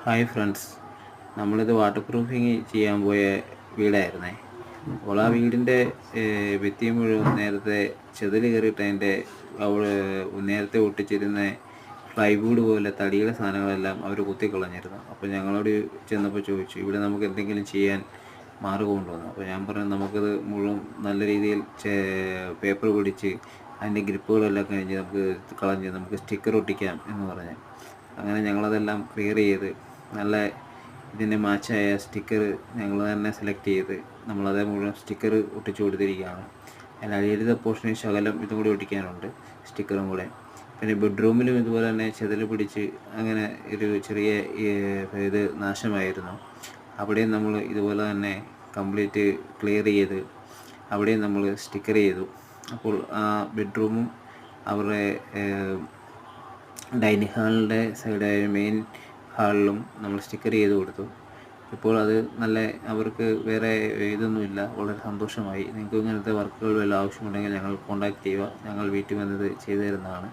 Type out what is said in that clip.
Hi friends, നമ്മളിത് water proofing ചെയ്യാൻ പോയ വീടായിരുന്നേ. അപ്പോൾ ആ വീടിൻ്റെ ഭിത്തി മുഴുവൻ നേരത്തെ ചെതൽ കയറിയിട്ട് അതിൻ്റെ അവിടെ നേരത്തെ ഒട്ടിച്ചിരുന്ന പ്ലൈവുഡ് പോലെ തടിയുടെ സാധനങ്ങളെല്ലാം അവർ കുത്തിക്കളഞ്ഞിരുന്നു. അപ്പോൾ ഞങ്ങളോട് ചെന്നപ്പോൾ ചോദിച്ചു, ഇവിടെ നമുക്ക് എന്തെങ്കിലും ചെയ്യാൻ മാർഗമുണ്ടോ എന്ന്. അപ്പോൾ ഞാൻ പറഞ്ഞു, നമുക്കത് മുഴുവൻ നല്ല രീതിയിൽ പേപ്പർ പിടിച്ച് അതിൻ്റെ ഗ്രിപ്പുകളെല്ലാം കളഞ്ഞ് നമുക്ക് സ്റ്റിക്കർ ഒട്ടിക്കാം എന്ന് പറഞ്ഞു. അങ്ങനെ ഞങ്ങളതെല്ലാം ക്ലിയർ ചെയ്ത് നല്ല ഇതിൻ്റെ മാച്ചായ സ്റ്റിക്കർ ഞങ്ങൾ തന്നെ സെലക്ട് ചെയ്ത് നമ്മളതേ മുഴുവൻ സ്റ്റിക്കർ ഒട്ടിച്ചു കൊടുത്തിരിക്കുകയാണ്. അതിൽ അടിയിലത്തെ പോർഷനിൽ ശകലം ഇതും കൂടി ഒട്ടിക്കാനുണ്ട്, സ്റ്റിക്കറും കൂടെ. പിന്നെ ബെഡ്റൂമിലും ഇതുപോലെ തന്നെ ചെതൽ പിടിച്ച് അങ്ങനെ ഒരു ചെറിയ ഇത് നാശമായിരുന്നു. അവിടെയും നമ്മൾ ഇതുപോലെ തന്നെ കംപ്ലീറ്റ് ക്ലിയർ ചെയ്ത് അവിടെയും നമ്മൾ സ്റ്റിക്കർ ചെയ്തു. അപ്പോൾ ആ ബെഡ്റൂമും അവരുടെ ഡൈനിങ് ഹാളിൻ്റെ സൈഡായ മെയിൻ ഹാളിലും നമ്മൾ സ്റ്റിക്കർ ചെയ്ത് കൊടുത്തു. ഇപ്പോൾ അത് നല്ല, അവർക്ക് വേറെ ഇതൊന്നുമില്ല, വളരെ സന്തോഷമായി. നിങ്ങൾക്ക് ഇങ്ങനത്തെ വർക്കുകൾ വല്ല ആവശ്യമുണ്ടെങ്കിൽ ഞങ്ങൾ കോൺടാക്റ്റ് ചെയ്യുക, ഞങ്ങൾ വീട്ടിൽ വന്നത് ചെയ്തു തരുന്നതാണ്.